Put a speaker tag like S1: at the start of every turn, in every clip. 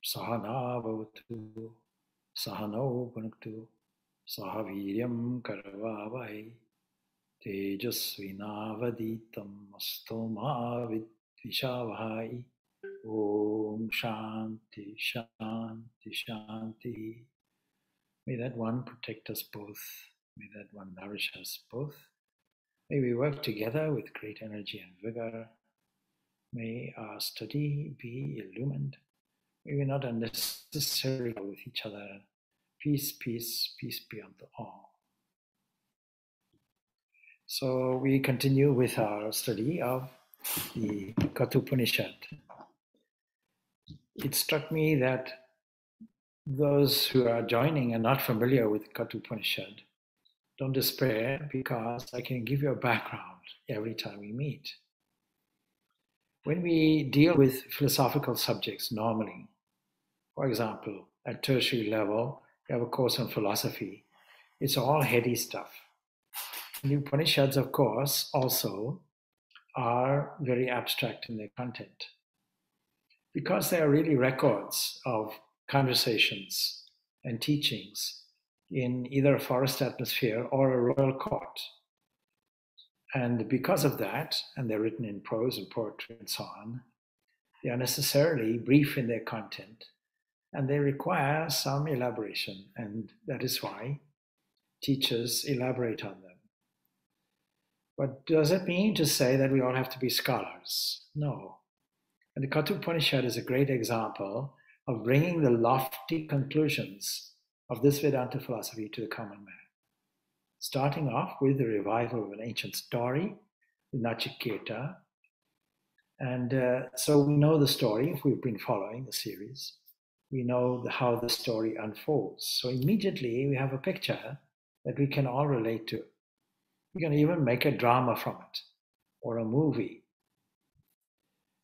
S1: Sahana bhavatu, sahano bhunaktu, sahaviryam karavavai, tejasvinavaditam astoma vidvishavai. Om Shanti Shanti Shanti. May that one protect us both. May that one nourish us both. May we work together with great energy and vigor. May our study be illumined. May we not unnecessarily go with each other. Peace, peace, peace be unto all. So we continue with our study of the Katha Upanishad. It struck me that those who are joining and not familiar with Katha Upanishad, don't despair, because I can give you a background every time we meet. When we deal with philosophical subjects normally, for example, at tertiary level, you have a course on philosophy. It's all heady stuff. The Upanishads, of course, also are very abstract in their content, because they are really records of conversations and teachings in either a forest atmosphere or a royal court. And because of that, and they're written in prose and poetry and so on, they are necessarily brief in their content, and they require some elaboration, and that is why teachers elaborate on them. But does it mean to say that we all have to be scholars? No. And the Katha Upanishad is a great example of bringing the lofty conclusions of this Vedanta philosophy to the common man. Starting off with the revival of an ancient story, Nachiketa. And so we know the story if we've been following the series. We know how the story unfolds. So immediately we have a picture that we can all relate to. We can even make a drama from it or a movie.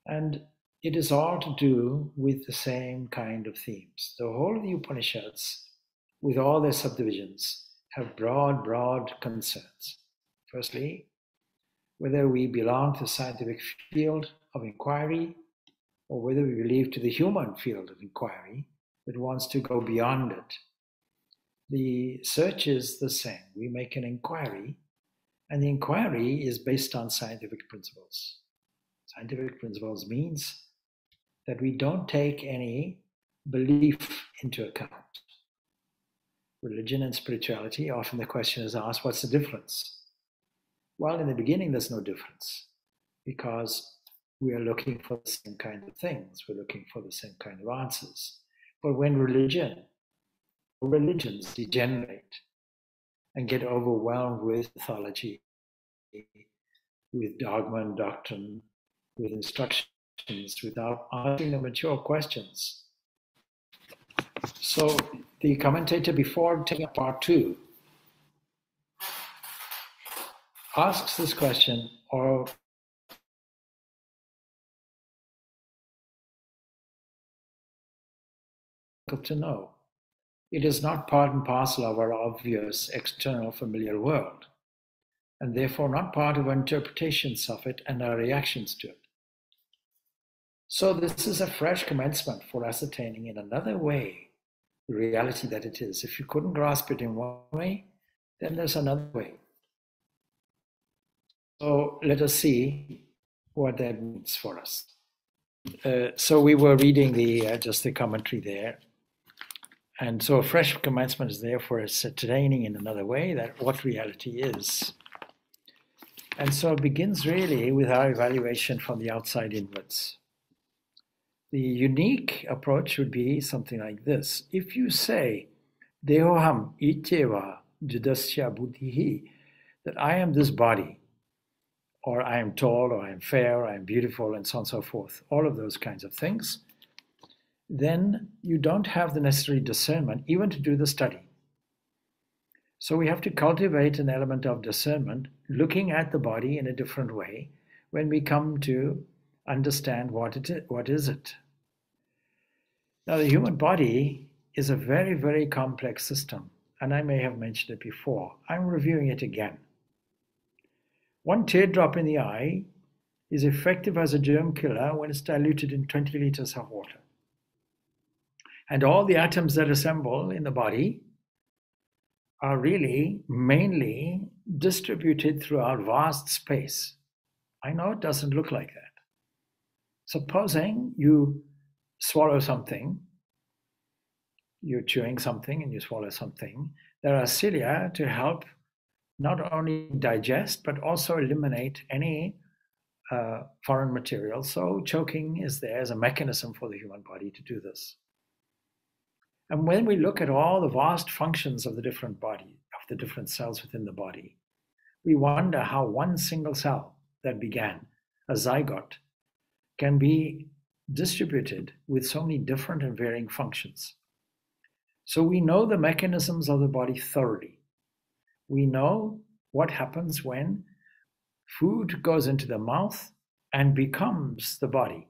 S1: And it is all to do with the same kind of themes. The whole of the Upanishads, with all their subdivisions, have broad concerns. Firstly, whether we belong to the scientific field of inquiry or whether we believe to the human field of inquiry that wants to go beyond it. The search is the same. We make an inquiry, and the inquiry is based on scientific principles. Scientific principles means that we don't take any belief into account. Religion and spirituality, often the question is asked, what's the difference? Well, in the beginning, there's no difference, because we are looking for the same kind of things. We're looking for the same kind of answers. But when religions degenerate and get overwhelmed with mythology, with dogma and doctrine, with instructions, without asking the mature questions. So the commentator, before taking up part 2, asks this question, or to know. It is not part and parcel of our obvious external familiar world, and therefore not part of our interpretations of it and our reactions to it. So this is a fresh commencement for ascertaining in another way the reality that it is. If you couldn't grasp it in one way, then there's another way. So let us see what that means for us. So we were reading just the commentary there. And so a fresh commencement is there for ascertaining in another way that what reality is. And so it begins really with our evaluation from the outside inwards. The unique approach would be something like this. If you say, Dehoham ityeva judasya buddhihi, that I am this body, or I am tall, or I am fair, or I am beautiful, and so on and so forth, all of those kinds of things, then you don't have the necessary discernment even to do the study. So we have to cultivate an element of discernment, looking at the body in a different way when we come to understand what is it. Now, the human body is a very, very complex system, and I may have mentioned it before. I'm reviewing it again. One teardrop in the eye is effective as a germ killer when it's diluted in 20 liters of water. And all the atoms that assemble in the body are really mainly distributed throughout vast space. I know it doesn't look like that. Supposing you swallow something, you're chewing something and you swallow something, there are cilia to help not only digest but also eliminate any foreign material. So choking is there as a mechanism for the human body to do this. And when we look at all the vast functions of the different body, of the different cells within the body, we wonder how one single cell that began, a zygote, can be distributed with so many different and varying functions. So we know the mechanisms of the body thoroughly. We know what happens when food goes into the mouth and becomes the body.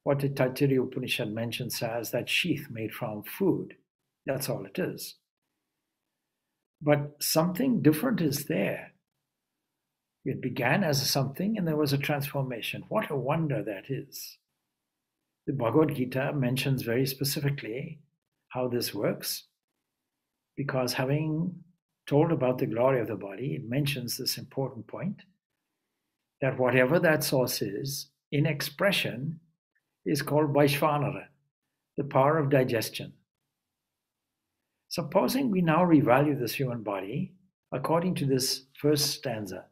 S1: What the Taittiriya Upanishad mentions as that sheath made from food. That's all it is. But something different is there. It began as something and there was a transformation. What a wonder that is. The Bhagavad Gita mentions very specifically how this works, because having told about the glory of the body, it mentions this important point, that whatever that source is, in expression, is called Vaishvanara, the power of digestion. Supposing we now revalue this human body according to this first stanza,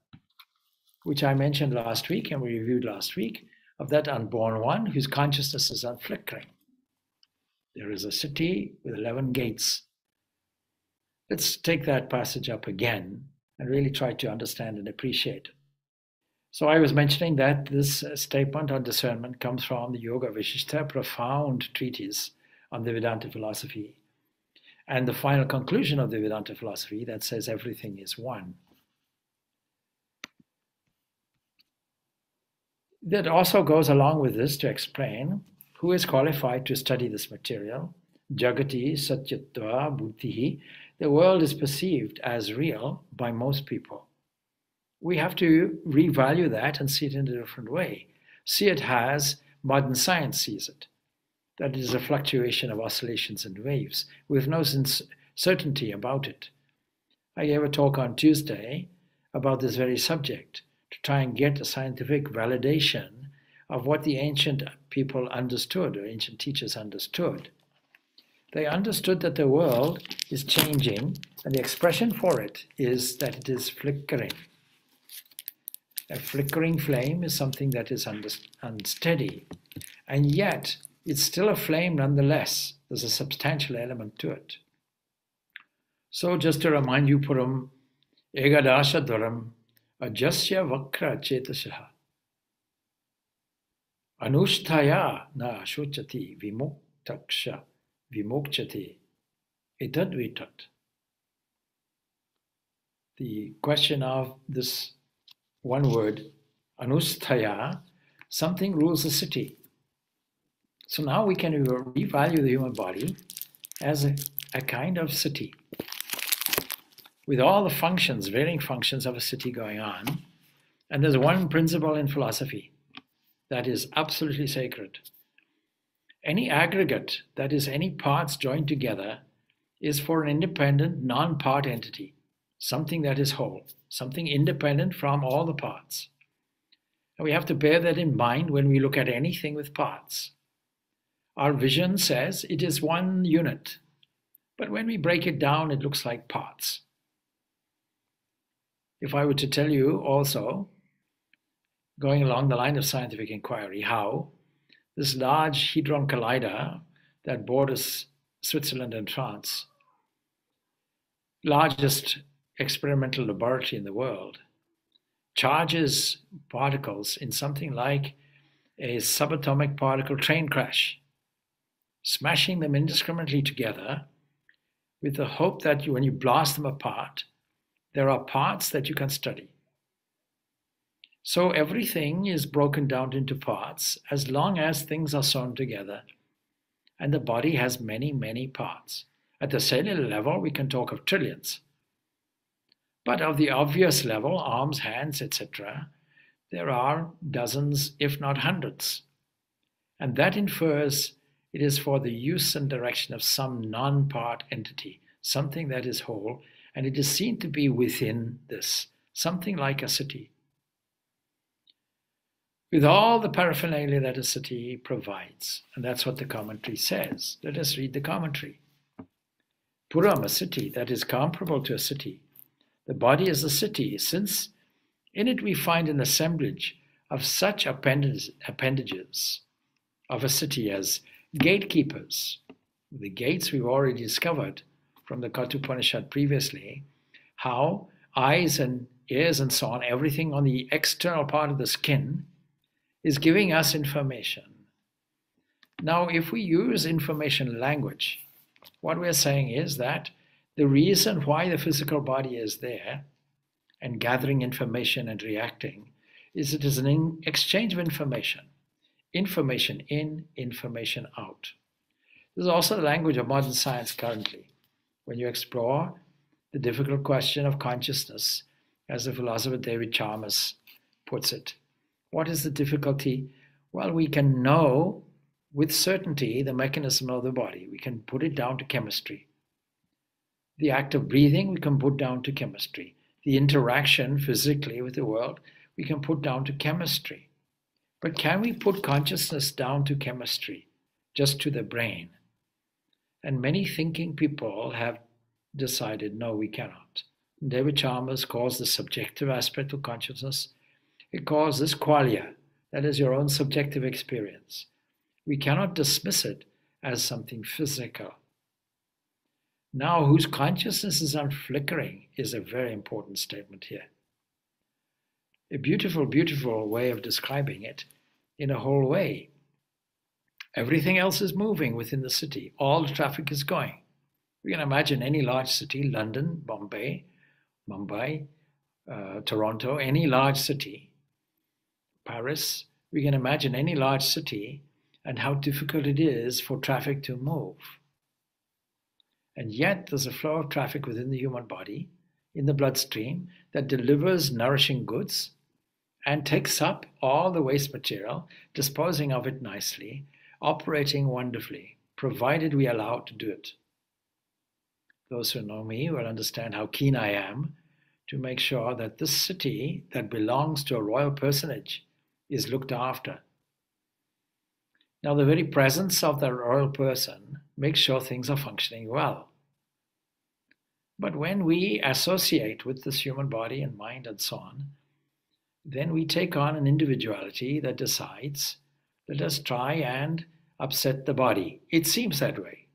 S1: which I mentioned last week and we reviewed last week, of that unborn one whose consciousness is unflickering. There is a city with 11 gates. Let's take that passage up again and really try to understand and appreciate it. So I was mentioning that this statement on discernment comes from the Yoga Vishishta, profound treatise on the Vedanta philosophy, and the final conclusion of the Vedanta philosophy that says everything is one. That also goes along with this to explain who is qualified to study this material. Jagati Satyatva Buddhihi. The world is perceived as real by most people. We have to revalue that and see it in a different way. See it as modern science sees it. That it is a fluctuation of oscillations and waves with no certainty about it. I gave a talk on Tuesday about this very subject to try and get a scientific validation of what the ancient people understood, or ancient teachers understood. They understood that the world is changing, and the expression for it is that it is flickering. A flickering flame is something that is unsteady, and yet it's still a flame nonetheless. There's a substantial element to it. So just to remind you, Puram, Egadasha Dharam, Ajasya Vakra Chetashaha, Anusthaya na Ashochati Vimuktaksha Vimokchati Etadvitat. The question of this one word, Anusthaya, something rules the city. So now we can revalue the human body as a kind of city with all the functions, varying functions of a city going on. And there's one principle in philosophy that is absolutely sacred. Any aggregate, that is any parts joined together, is for an independent, non-part entity, something that is whole, something independent from all the parts. And we have to bear that in mind when we look at anything with parts. Our vision says it is one unit, but when we break it down, it looks like parts. If I were to tell you also, going along the line of scientific inquiry, how this large hadron collider that borders Switzerland and France, largest experimental laboratory in the world, charges particles in something like a subatomic particle train crash, smashing them indiscriminately together with the hope that when you blast them apart, there are parts that you can study. So everything is broken down into parts as long as things are sewn together. And the body has many, many parts. At the cellular level, we can talk of trillions. But of the obvious level, arms, hands, etc., there are dozens, if not hundreds. And that infers it is for the use and direction of some non-part entity, something that is whole, and it is seen to be within this, something like a city, with all the paraphernalia that a city provides. And that's what the commentary says. Let us read the commentary. Puram, a city that is comparable to a city. The body is a city, since in it we find an assemblage of such appendages of a city as gatekeepers. The gates we've already discovered from the Katha Upanishad previously, how eyes and ears and so on, everything on the external part of the skin is giving us information. Now, if we use information language, what we're saying is that the reason why the physical body is there and gathering information and reacting is it is an exchange of information. Information in, information out. This is also the language of modern science currently. When you explore the difficult question of consciousness, as the philosopher David Chalmers puts it, what is the difficulty? Well, we can know with certainty the mechanism of the body. We can put it down to chemistry. The act of breathing, we can put down to chemistry. The interaction physically with the world, we can put down to chemistry. But can we put consciousness down to chemistry, just to the brain? And many thinking people have decided, no, we cannot. David Chalmers calls the subjective aspect of consciousness, it calls this qualia, that is your own subjective experience. We cannot dismiss it as something physical. Now, whose consciousness is unflickering is a very important statement here. A beautiful, beautiful way of describing it in a whole way. Everything else is moving within the city. All the traffic is going. We can imagine any large city, London, Bombay, Mumbai, Toronto, any large city, Paris. We can imagine any large city and how difficult it is for traffic to move. And yet there's a flow of traffic within the human body, in the bloodstream, that delivers nourishing goods and takes up all the waste material, disposing of it nicely, operating wonderfully, provided we allow it to do it. Those who know me will understand how keen I am to make sure that this city that belongs to a royal personage is looked after. Now, the very presence of the royal person makes sure things are functioning well. But when we associate with this human body and mind and so on, then we take on an individuality that decides, let us try and upset the body. It seems that way.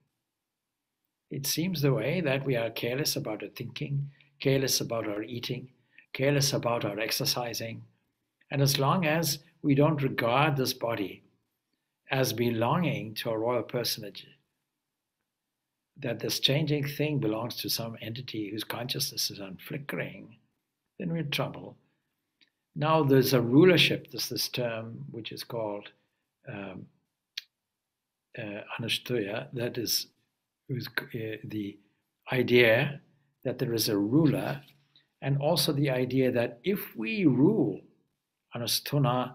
S1: It seems the way that we are careless about our thinking, careless about our eating, careless about our exercising. And as long as we don't regard this body as belonging to a royal personage, that this changing thing belongs to some entity whose consciousness is unflickering, then we're in trouble. Now there's a rulership, there's this term which is called Anushtuya, that is the idea that there is a ruler, and also the idea that if we rule, Anustunana,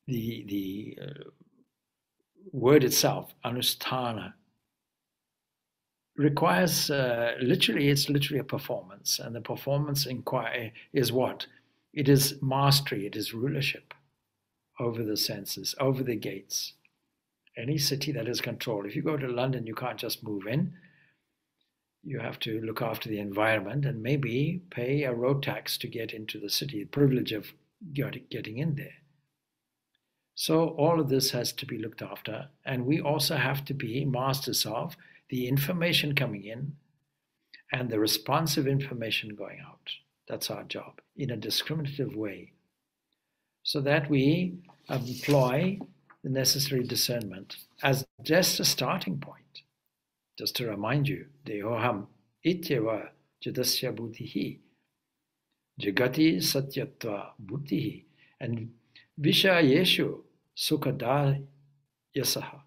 S1: the word itself, Anusthana, requires, it's literally a performance. And the performance is what? It is mastery, it is rulership over the senses, over the gates. Any city that is controlled. If you go to London, you can't just move in. You have to look after the environment and maybe pay a road tax to get into the city, the privilege of getting in there. So all of this has to be looked after, and we also have to be masters of the information coming in and the responsive information going out. That's our job, in a discriminative way, so that we employ the necessary discernment as just a starting point. Just to remind you, Dehoham ityeva jadasya buddhihi, jagati satyatva buddhihi, and vishayeshu sukada yasaha.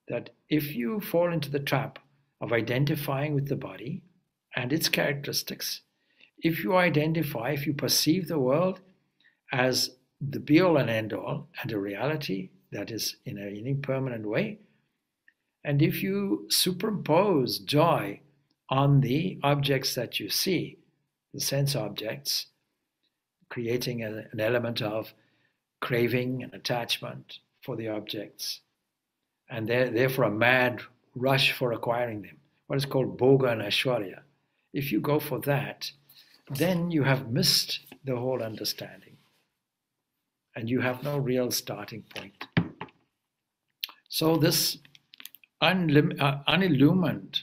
S1: That if you fall into the trap of identifying with the body and its characteristics, if you perceive the world as the be-all and end-all and a reality that is in an impermanent way, and if you superimpose joy on the objects that you see, the sense objects, creating an element of craving and attachment for the objects, and therefore a mad rush for acquiring them, what is called bhoga and aishwarya. If you go for that, then you have missed the whole understanding, and you have no real starting point. So this unillumined,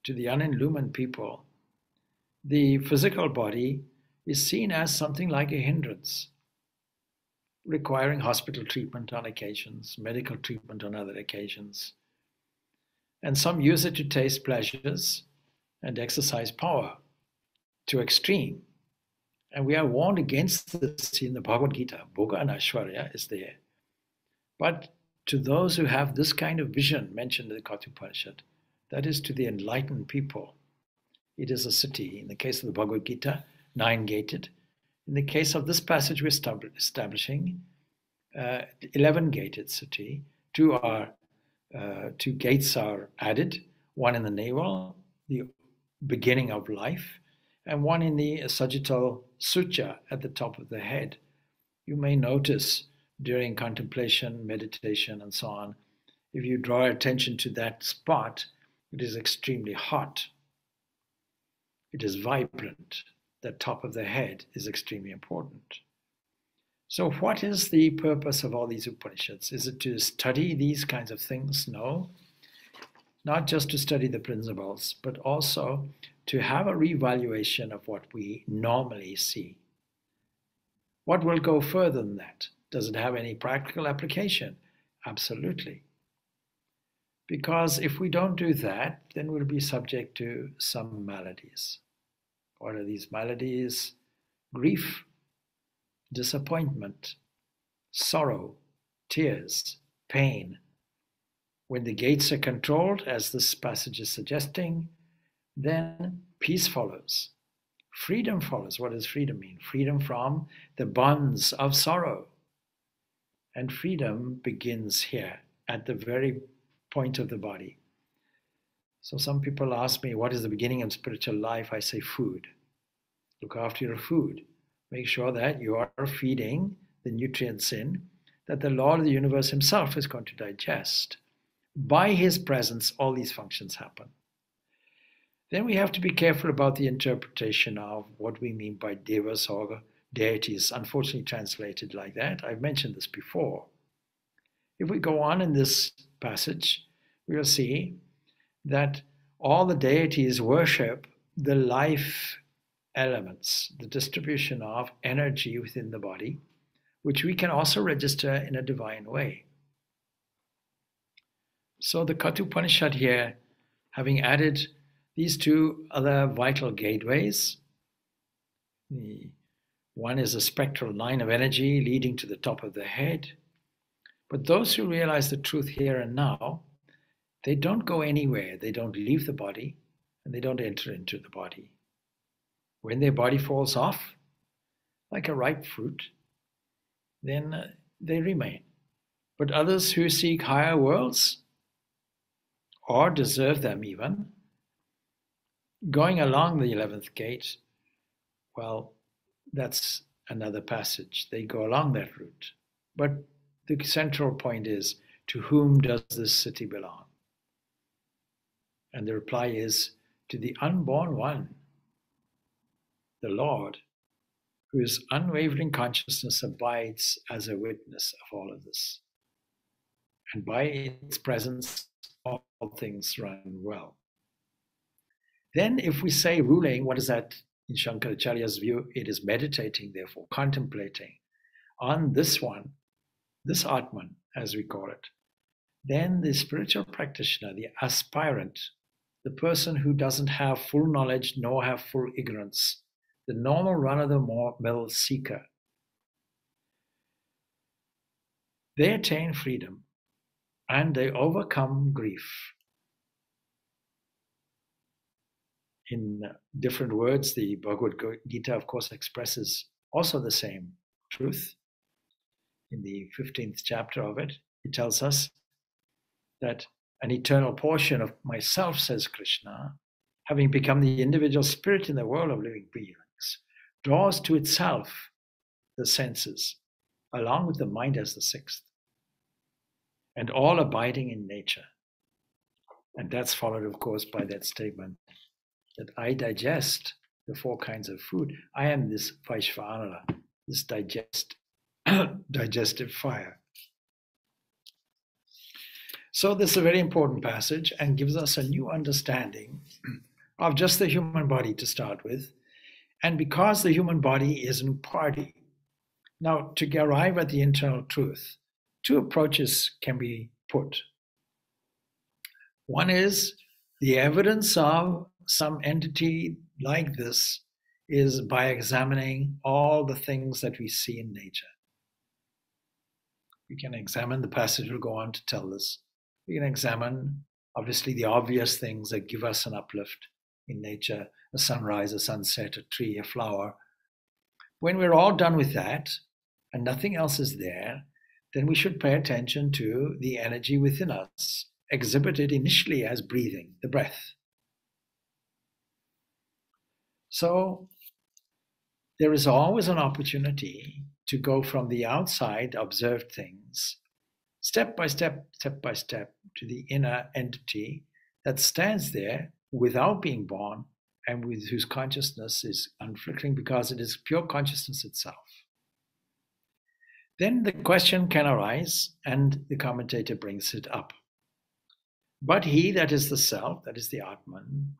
S1: to the unillumined people, the physical body is seen as something like a hindrance, requiring hospital treatment on occasions, medical treatment on other occasions. And some use it to taste pleasures and exercise power to extreme. And we are warned against this in the Bhagavad Gita. Bhoga and Aishwarya is there. But to those who have this kind of vision mentioned in the Katha Upanishad, that is to the enlightened people, it is a city. In the case of the Bhagavad Gita, 9-gated. In the case of this passage, we're establishing 11-gated city. Two gates are added, one in the navel, the beginning of life, and one in the sagittal sucha at the top of the head. You may notice during contemplation, meditation, and so on, if you draw attention to that spot, it is extremely hot. It is vibrant. The top of the head is extremely important. So what is the purpose of all these Upanishads? Is it to study these kinds of things? No. Not just to study the principles, but also to have a revaluation of what we normally see. What will go further than that? Does it have any practical application? Absolutely. Because if we don't do that, then we'll be subject to some maladies. What are these maladies? Grief, disappointment, sorrow, tears, pain. When the gates are controlled, as this passage is suggesting, then peace follows. Freedom follows. What does freedom mean? Freedom from the bonds of sorrow. And freedom begins here, at the very point of the body. So some people ask me, what is the beginning of spiritual life? I say food. Look after your food. Make sure that you are feeding the nutrients in that the Lord of the universe himself is going to digest. By his presence, all these functions happen. Then we have to be careful about the interpretation of what we mean by devas or deities, unfortunately translated like that. I've mentioned this before. If we go on in this passage, we'll see that all the deities worship the life elements, the distribution of energy within the body, which we can also register in a divine way. So the Katha Upanishad here, having added these two other vital gateways, the one is a spectral line of energy leading to the top of the head. But those who realize the truth here and now, they don't go anywhere. They don't leave the body, and they don't enter into the body. When their body falls off, like a ripe fruit, then they remain. But others who seek higher worlds, or deserve them even, going along the 11th gate, well, that's another passage. They go along that route. But the central point is, to whom does this city belong? And the reply is, to the unborn one, the Lord, whose unwavering consciousness abides as a witness of all of this. And by its presence, all things run well. Then if we say ruling, what is that in Shankaracharya's view? It is meditating, therefore, contemplating on this one, this Atman, as we call it, then the spiritual practitioner, the aspirant, the person who doesn't have full knowledge nor have full ignorance, the normal run-of-the-mill seeker, they attain freedom and they overcome grief. In different words, the Bhagavad Gita, of course, expresses also the same truth. In the 15th chapter of it, it tells us that an eternal portion of myself, says Krishna, having become the individual spirit in the world of living beings, draws to itself the senses, along with the mind as the sixth, and all abiding in nature. And that's followed, of course, by that statement that I digest the four kinds of food. I am this Vaishvanara, this digestive fire. So this is a very important passage and gives us a new understanding of just the human body to start with. And because the human body is an upardi. Now, to arrive at the internal truth, two approaches can be put. One is the evidence of some entity like this is by examining all the things that we see in nature. We can examine, the passage will go on to tell us, we can examine obviously the obvious things that give us an uplift in nature, a sunrise, a sunset, a tree, a flower. When we're all done with that and nothing else is there, then we should pay attention to the energy within us, exhibited initially as breathing, the breath. So there is always an opportunity to go from the outside observed things, step by step to the inner entity that stands there without being born and with whose consciousness is unflickering because it is pure consciousness itself. Then the question can arise, and the commentator brings it up. But he, that is the self, that is the Atman,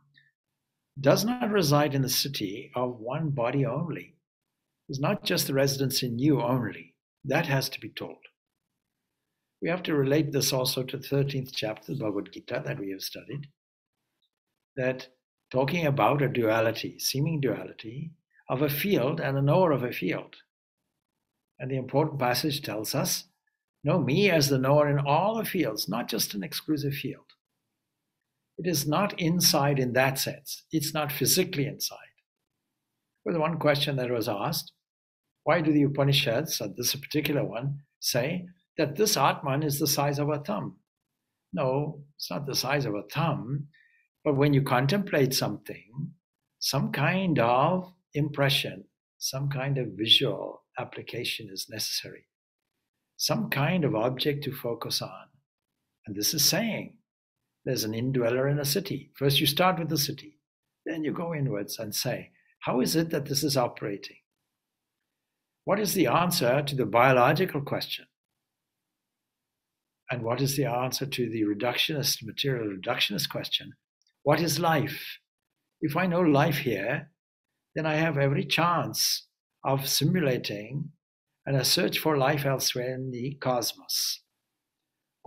S1: does not reside in the city of one body only. It's not just the residence in you only. That has to be told. We have to relate this also to the 13th chapter of the Bhagavad Gita that we have studied, that talking about a duality, seeming duality, of a field and a knower of a field. And the important passage tells us, know me as the knower in all the fields, not just an exclusive field. It is not inside in that sense. It's not physically inside. There was one question that was asked, why do the Upanishads, or this particular one, say that this Atman is the size of a thumb? No, it's not the size of a thumb, but when you contemplate something, some kind of impression, some kind of visual application is necessary, some kind of object to focus on. And this is saying, there's an indweller in a city. First you start with the city, then you go inwards and say, how is it that this is operating? What is the answer to the biological question? And what is the answer to the reductionist, material reductionist question? What is life? If I know life here, then I have every chance of simulating and a search for life elsewhere in the cosmos.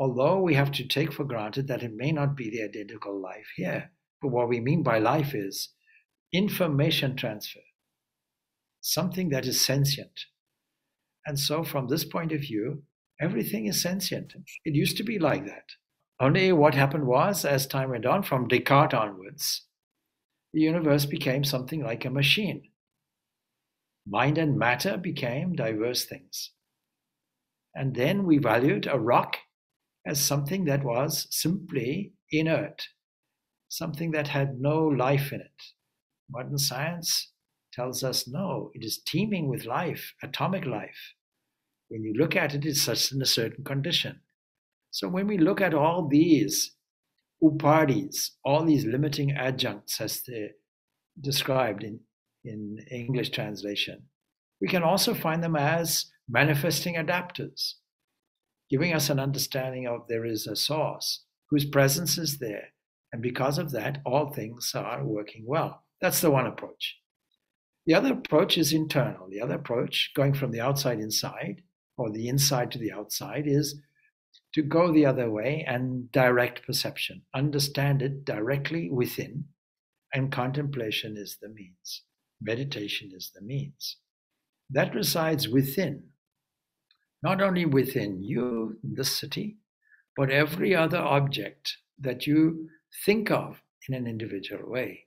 S1: Although we have to take for granted that it may not be the identical life here. But what we mean by life is information transfer, something that is sentient. And so from this point of view, everything is sentient. It used to be like that. Only what happened was, as time went on, from Descartes onwards, the universe became something like a machine. Mind and matter became diverse things. And then we valued a rock as something that was simply inert, something that had no life in it. Modern science tells us no, it is teeming with life, atomic life. When you look at it, it's in a certain condition. So when we look at all these upadis, all these limiting adjuncts as they're described in English translation, we can also find them as manifesting adapters, giving us an understanding of there is a source whose presence is there. And because of that, all things are working well. That's the one approach. The other approach is internal. The other approach, going from the outside inside, or the inside to the outside, is to go the other way and direct perception. Understand it directly within, and contemplation is the means. Meditation is the means. That resides within, not only within you, this city, but every other object that you think of in an individual way.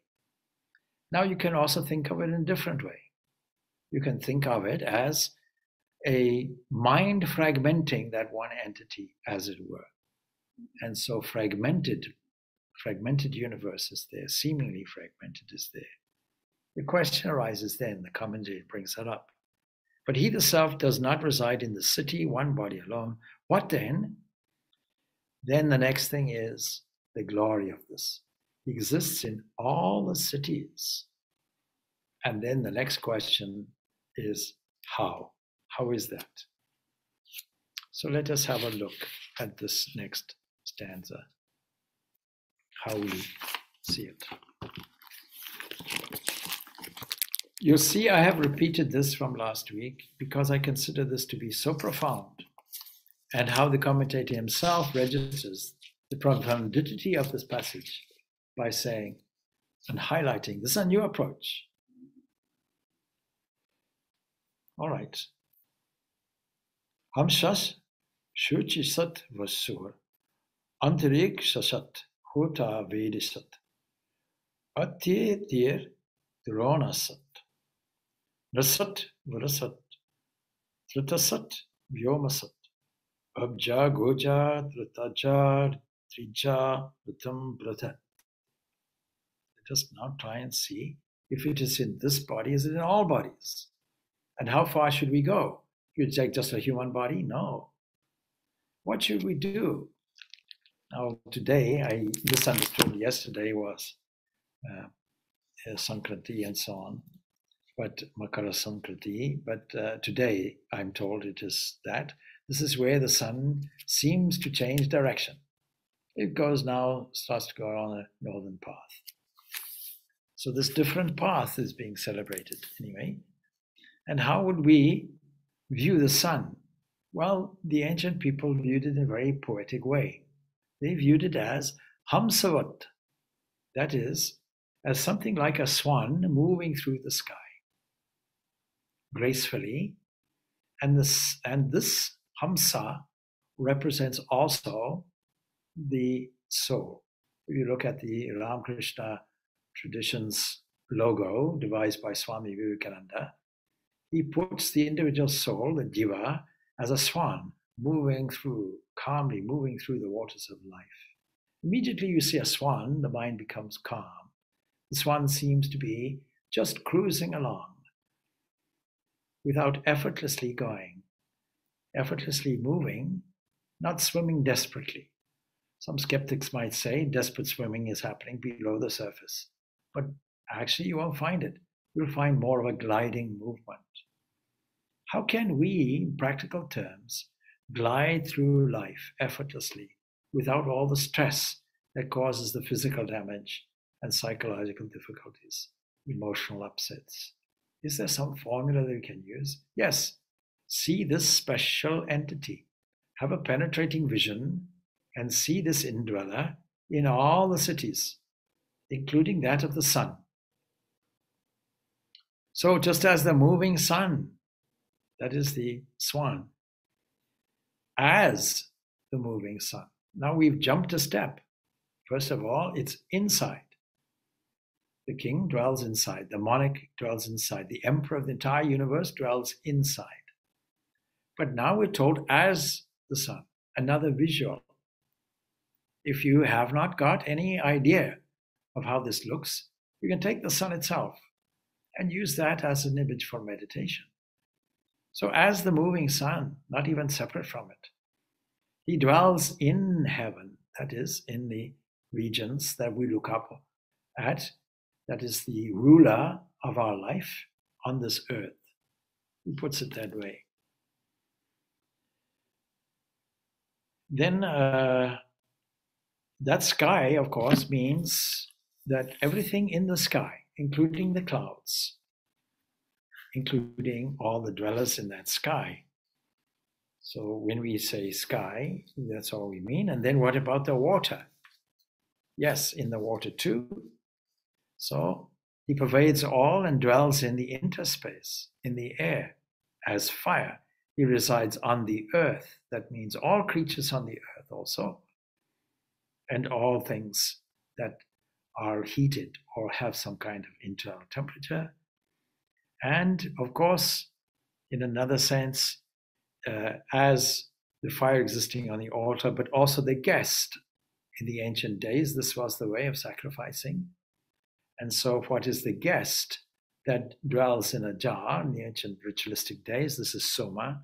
S1: Now you can also think of it in a different way. You can think of it as a mind fragmenting that one entity, as it were. And so fragmented universe is there, seemingly fragmented is there. The question arises then, the commentary brings that up. But he, the self, does not reside in the city, one body alone. What then? Then the next thing is the glory of this. He exists in all the cities. And then the next question is how? How is that? So let us have a look at this next stanza, how we see it. You'll see I have repeated this from last week because I consider this to be so profound, and how the commentator himself registers the profundity of this passage by saying and highlighting this is a new approach. All right. Hamshas shuchi sat vasur antarik shasat hota vedisat atye tir drona sat rasat varasat tritasat vyomasat abja goja tritaja trija pratam brata. Let us now try and see if it is in this body, is it in all bodies? And how far should we go? You take just a human body? No. What should we do? Now, today, I misunderstood. Yesterday was Sankranti and so on, but Makara Sankranti. But today, I'm told it is that. This is where the sun seems to change direction. It goes now, starts to go on a northern path. So this different path is being celebrated anyway. And how would we view the sun? Well, the ancient people viewed it in a very poetic way. They viewed it as hamsavat, that is, as something like a swan moving through the sky gracefully. And this hamsa represents also the soul. If you look at the Ramakrishna tradition's logo devised by Swami Vivekananda, he puts the individual soul, the jiva, as a swan moving through, calmly moving through the waters of life. Immediately you see a swan, the mind becomes calm. The swan seems to be just cruising along without effortlessly going, effortlessly moving, not swimming desperately. Some skeptics might say desperate swimming is happening below the surface, but actually you won't find it. You'll find more of a gliding movement. How can we, in practical terms, glide through life effortlessly without all the stress that causes the physical damage and psychological difficulties, emotional upsets? Is there some formula that we can use? Yes. See this special entity, have a penetrating vision, and see this indweller in all the cities, including that of the sun. So just as the moving sun, that is the swan, as the moving sun. Now we've jumped a step. First of all, it's inside. The king dwells inside. The monarch dwells inside. The emperor of the entire universe dwells inside. But now we're told as the sun, another visual. If you have not got any idea of how this looks, you can take the sun itself and use that as an image for meditation. So as the moving sun, not even separate from it, he dwells in heaven, that is, in the regions that we look up at, that is the ruler of our life on this earth. He puts it that way. Then that sky, of course, means that everything in the sky, including the clouds, including all the dwellers in that sky, So when we say sky, that's all we mean. And then what about the water? Yes, in the water too. So he pervades all and dwells in the interspace, in the air, as fire. He resides on the earth. That means all creatures on the earth also, and all things that are heated or have some kind of internal temperature. And of course, in another sense, as the fire existing on the altar, but also the guest. In the ancient days, this was the way of sacrificing. And so what is the guest that dwells in a jar in the ancient ritualistic days? This is Soma.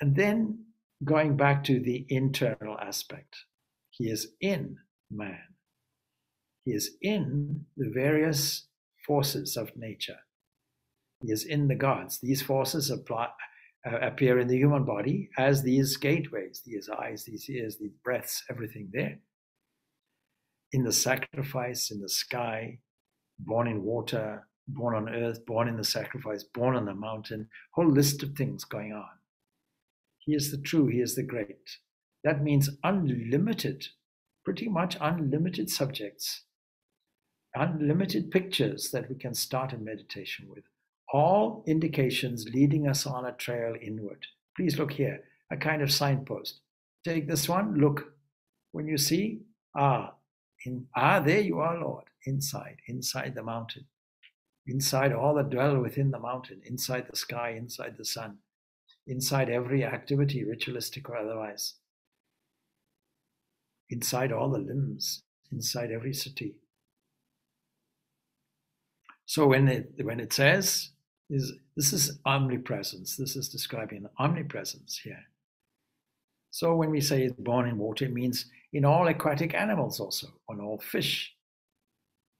S1: And then going back to the internal aspect, he is in man. He is in the various forces of nature. He is in the gods. These forces appear in the human body as these gateways, these eyes, these ears, these breaths, everything there. In the sacrifice, in the sky, born in water, born on earth, born in the sacrifice, born on the mountain, whole list of things going on. He is the true, he is the great. That means unlimited, pretty much unlimited subjects, unlimited pictures that we can start a meditation with. All indications leading us on a trail inward. Please look here, a kind of signpost. Take this one, look. When you see, there you are, Lord, inside the mountain, inside all that dwell within the mountain, inside the sky, inside the sun, inside every activity, ritualistic or otherwise, inside all the limbs, inside every city. So when it says, this is omnipresence, this is describing omnipresence here. So when we say it's born in water, it means in all aquatic animals also, on all fish,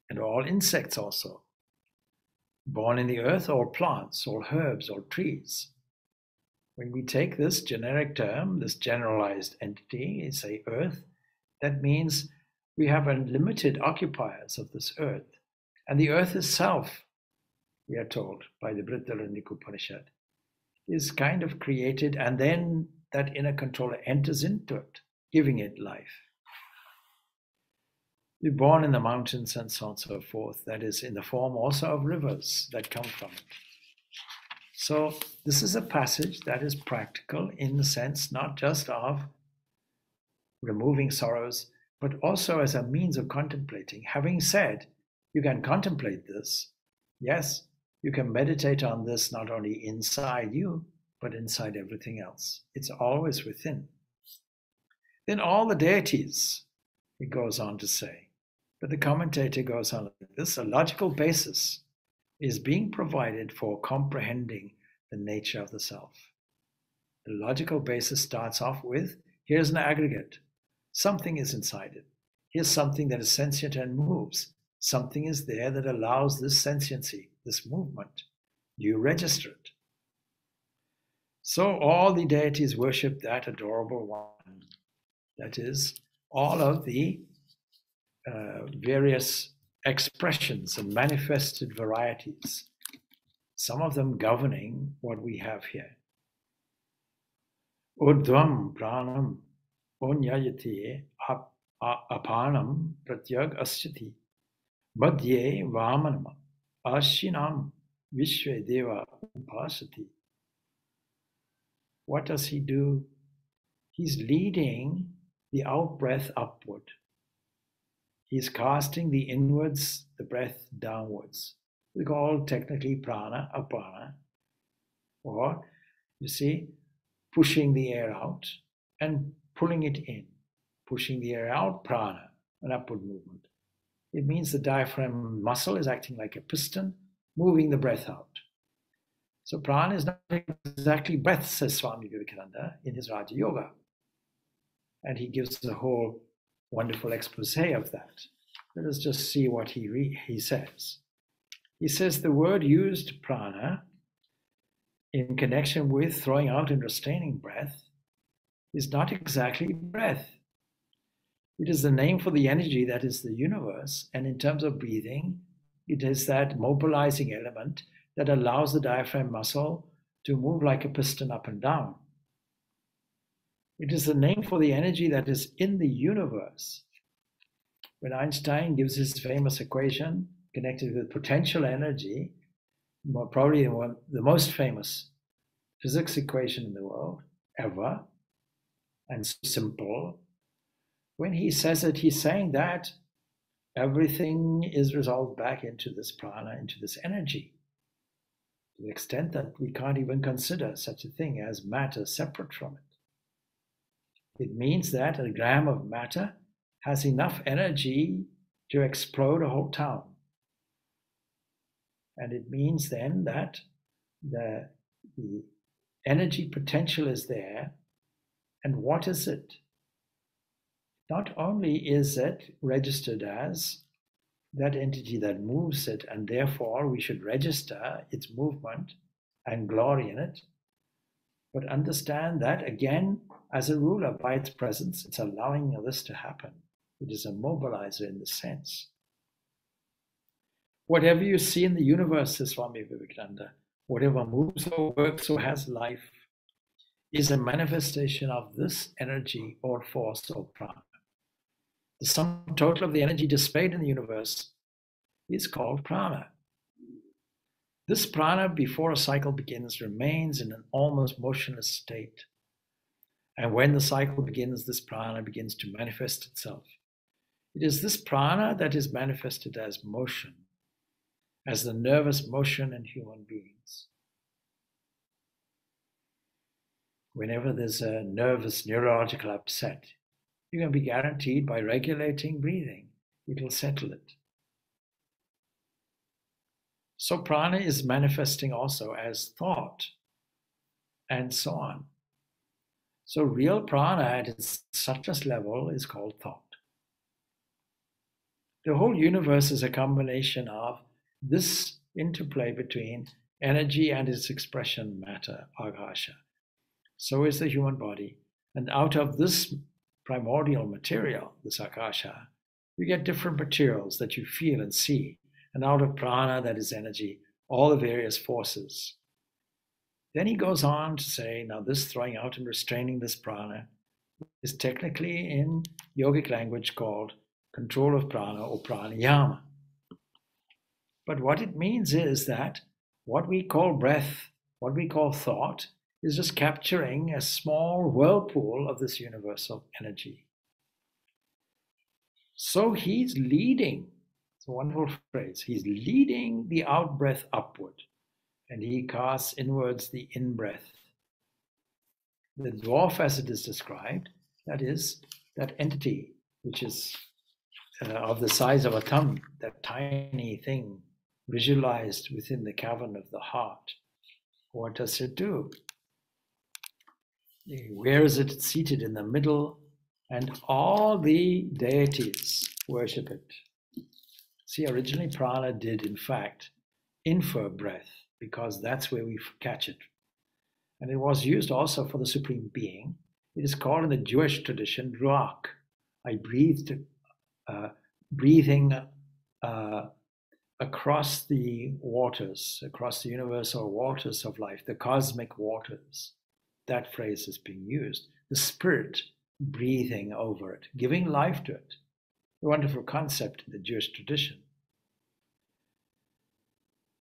S1: and all insects also. Born in the earth, all plants, all herbs, all trees. When we take this generic term, this generalized entity, and say earth, that means we have unlimited occupiers of this earth. And the earth itself, we are told by the Brihadaranyaka Upanishad, is kind of created, and then that inner controller enters into it, giving it life. We're born in the mountains and so on and so forth. That is in the form also of rivers that come from it. So this is a passage that is practical in the sense not just of removing sorrows, but also as a means of contemplating. Having said, you can contemplate this. Yes, you can meditate on this not only inside you, but inside everything else. It's always within. Then all the deities, it goes on to say, but the commentator goes on like this, a logical basis is being provided for comprehending the nature of the self. The logical basis starts off with, here's an aggregate. Something is inside it. Here's something that is sentient and moves. Something is there that allows this sentiency, this movement. You register it. So all the deities worship that adorable one. That is, all of the various expressions and manifested varieties, some of them governing what we have here. Urdhvam pranam onyayate apanam pratyag asyati madhye vamanam ashinam vishve deva upasati. What does he do? He's leading the out-breath upward. He's casting the inwards, the breath downwards. We call technically prana, apana, or, you see, pushing the air out and pulling it in. Pushing the air out, prana, an upward movement. It means the diaphragm muscle is acting like a piston, moving the breath out. So prana is not exactly breath, says Swami Vivekananda in his Raja Yoga. And he gives a whole wonderful expose of that. Let us just see what he says. He says the word used, prana, in connection with throwing out and restraining breath, is not exactly breath. It is the name for the energy that is the universe, and in terms of breathing, it is that mobilizing element that allows the diaphragm muscle to move like a piston up and down. It is the name for the energy that is in the universe. When Einstein gives his famous equation connected with potential energy, probably the most famous physics equation in the world ever, and so simple, when he says it, he's saying that everything is resolved back into this prana, into this energy, to the extent that we can't even consider such a thing as matter separate from it. It means that a gram of matter has enough energy to explode a whole town. And it means then that the energy potential is there. And what is it? Not only is it registered as that entity that moves it, and therefore we should register its movement and glory in it, but understand that, again, as a ruler, by its presence, it's allowing this to happen. It is a mobilizer in the sense. Whatever you see in the universe, says Swami Vivekananda, whatever moves or works or has life, is a manifestation of this energy or force or prana. The sum total of the energy displayed in the universe is called prana. This prana, before a cycle begins, remains in an almost motionless state. And when the cycle begins, this prana begins to manifest itself. It is this prana that is manifested as motion, as the nervous motion in human beings. Whenever there's a nervous, neurological upset, you can be guaranteed by regulating breathing, it will settle it. So prana is manifesting also as thought, and so on. So real prana at its subtlest level is called thought. The whole universe is a combination of this interplay between energy and its expression, matter, akasha. So is the human body. And out of this primordial material, this akasha, you get different materials that you feel and see. And out of prana, that is energy, all the various forces. Then he goes on to say, now this throwing out and restraining this prana is technically in yogic language called control of prana or pranayama. But what it means is that what we call breath, what we call thought, is just capturing a small whirlpool of this universal energy. So he's leading, it's a wonderful phrase, he's leading the out-breath upward, and he casts inwards the in-breath. The dwarf, as it is described, that is that entity which is of the size of a thumb, that tiny thing visualized within the cavern of the heart. What does it do? Where is it seated in the middle? And all the deities worship it. See, originally prana did, in fact, infer breath, because that's where we catch it. And it was used also for the Supreme Being. It is called in the Jewish tradition, ruach. I breathed, breathing across the waters, across the universal waters of life, the cosmic waters. That phrase is being used. The spirit breathing over it, giving life to it. A wonderful concept in the Jewish tradition.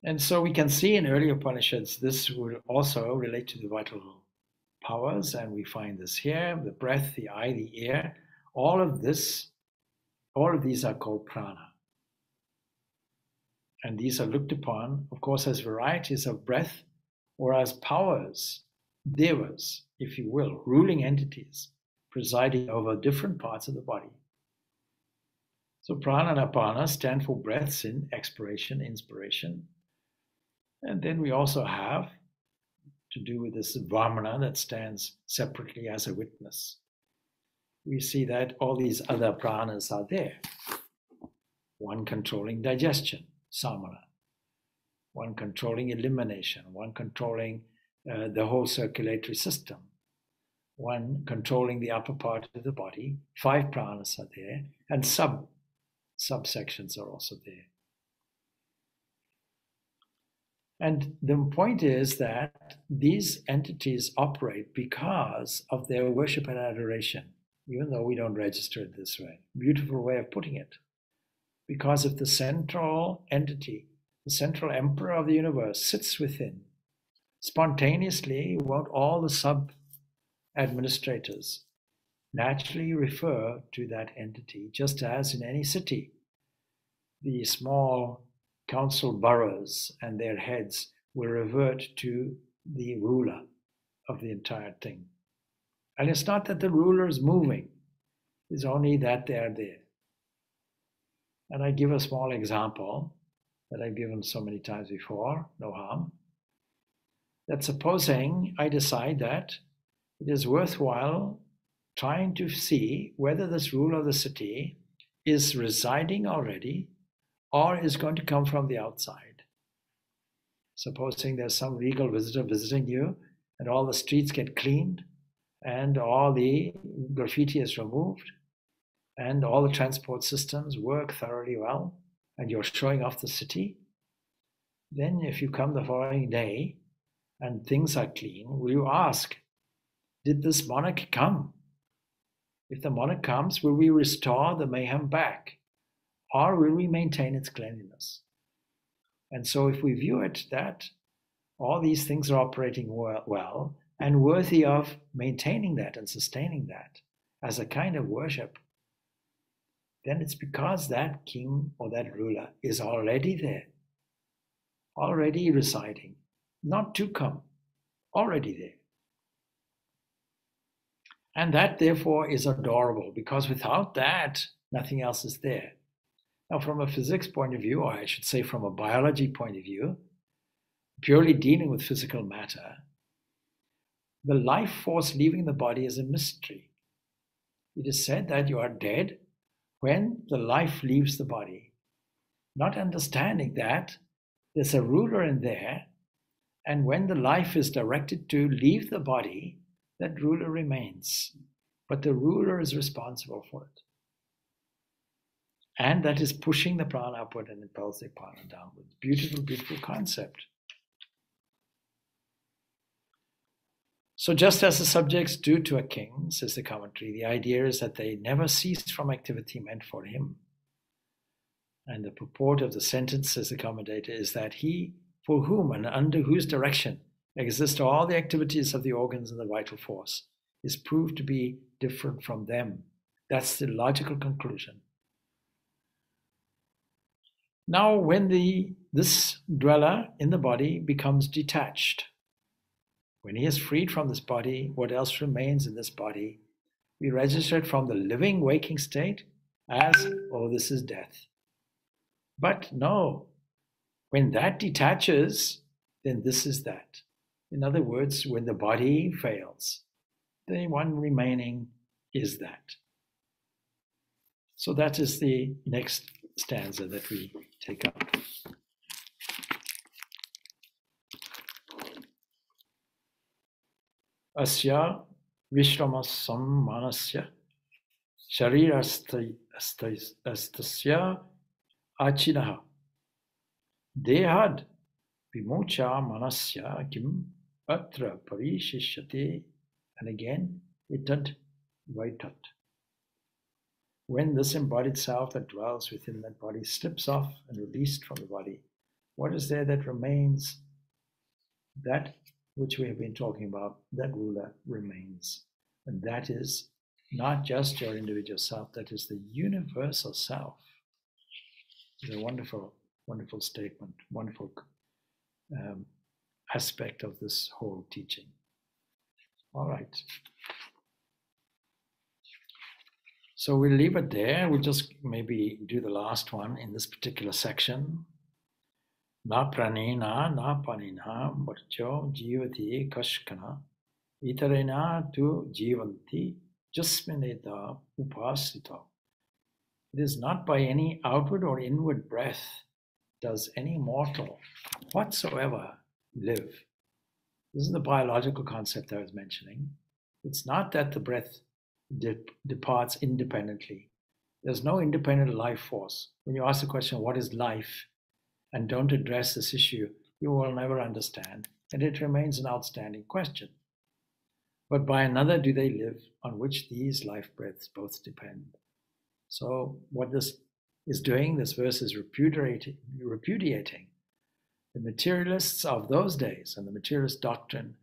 S1: And so we can see in early Upanishads, this would also relate to the vital powers, and we find this here, the breath, the eye, the ear. All of these are called prana. And these are looked upon, of course, as varieties of breath or as powers, devas, if you will, ruling entities presiding over different parts of the body. So prana and apana stand for breaths in, expiration, inspiration. And then we also have to do with this vamana that stands separately as a witness. We see that all these other pranas are there. One controlling digestion, samana. One controlling elimination. One controlling the whole circulatory system. One controlling the upper part of the body. 5 pranas are there, and subsections are also there. And the point is that these entities operate because of their worship and adoration, even though we don't register it this way. Beautiful way of putting it. Because if the central entity, the central emperor of the universe sits within, spontaneously won't all the sub-administrators naturally refer to that entity, just as in any city, the small council boroughs and their heads will revert to the ruler of the entire thing. And it's not that the ruler is moving, it's only that they are there. And I give a small example that I've given so many times before, no harm. That supposing I decide that it is worthwhile trying to see whether this ruler of the city is residing already or is going to come from the outside. Supposing there's some regal visitor visiting you and all the streets get cleaned and all the graffiti is removed and all the transport systems work thoroughly well and you're showing off the city, then if you come the following day and things are clean, will you ask, did this monarch come? If the monarch comes, will we restore the mayhem back? Or will we maintain its cleanliness? And so if we view it that all these things are operating well and worthy of maintaining that and sustaining that as a kind of worship, then it's because that king or that ruler is already there, already residing, not to come, already there. And that therefore is adorable, because without that, nothing else is there. Now, from a physics point of view, or I should say from a biology point of view, purely dealing with physical matter, the life force leaving the body is a mystery. It is said that you are dead when the life leaves the body, not understanding that there's a ruler in there, and when the life is directed to leave the body, that ruler remains, but the ruler is responsible for it. And that is pushing the prana upward and impels the prana downward. Beautiful, beautiful concept. So just as the subjects do to a king, says the commentary, the idea is that they never cease from activity meant for him. And the purport of the sentence, says the commentator, is that he for whom and under whose direction exist all the activities of the organs and the vital force is proved to be different from them. That's the logical conclusion. Now, when this dweller in the body becomes detached, when he is freed from this body, what else remains in this body? We register it from the living, waking state as, oh, this is death. But no, when that detaches, then this is that. In other words, when the body fails, the one remaining is that. So that is the next stanza that we take up. Asya vishramasam manasya sharirastasya achinaha dehad vimocha manasya kim atra parishishyate. And again, vitat vaitat. When this embodied self that dwells within that body slips off and released from the body, what is there that remains? That which we have been talking about, that ruler remains. And that is not just your individual self, that is the universal self. It's a wonderful, wonderful statement, wonderful aspect of this whole teaching. All right. So we'll leave it there. We'll just maybe do the last one in this particular section. Na pranena, na panina, marcho jivati kashkana, itarena tu jivanti, jasmineta upasita. It is not by any outward or inward breath does any mortal whatsoever live. This is the biological concept I was mentioning. It's not that the breath departs independently. There's no independent life force. When you ask the question, what is life, and don't address this issue you will never understand, and it remains an outstanding question. But by another do they live, on which these life breaths both depend. So what this is doing, this verse is repudiating the materialists of those days and the materialist doctrine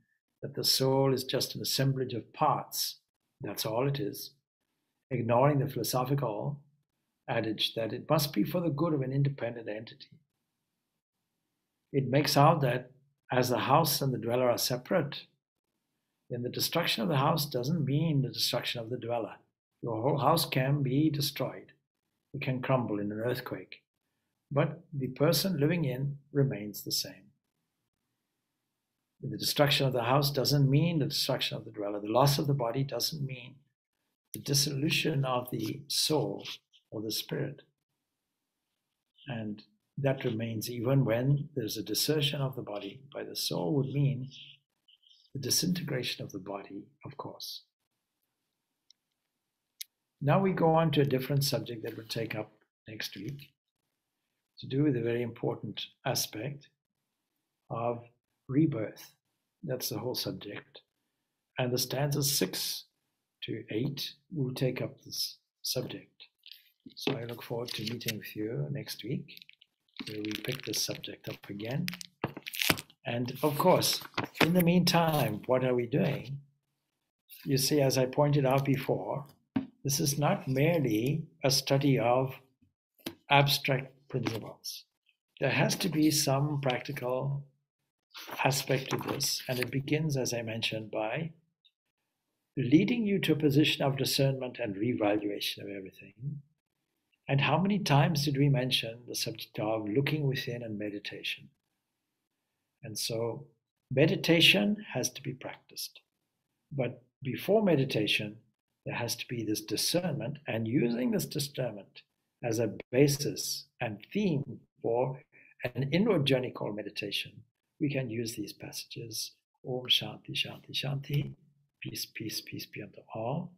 S1: that the soul is just an assemblage of parts. That's all it is. Ignoring the philosophical adage that it must be for the good of an independent entity. It makes out that as the house and the dweller are separate, then the destruction of the house doesn't mean the destruction of the dweller. Your whole house can be destroyed. It can crumble in an earthquake. But the person living in remains the same. The destruction of the house doesn't mean the destruction of the dweller. The loss of the body doesn't mean the dissolution of the soul or the spirit. And that remains even when there's a desertion of the body by the soul would mean the disintegration of the body, of course. Now we go on to a different subject that we'll take up next week, to do with a very important aspect of rebirth. That's the whole subject. And the stanzas 6 to 8 will take up this subject. So I look forward to meeting with you next week, where we pick this subject up again. And of course, in the meantime, what are we doing? You see, as I pointed out before, this is not merely a study of abstract principles. There has to be some practical aspect to this, and it begins, as I mentioned, by leading you to a position of discernment and revaluation of everything. And how many times did we mention the subject of looking within and meditation? And so meditation has to be practiced. But before meditation, there has to be this discernment, and using this discernment as a basis and theme for an inward journey called meditation, we can use these passages. Om Shanti, Shanti, Shanti. Peace, peace, peace be unto all.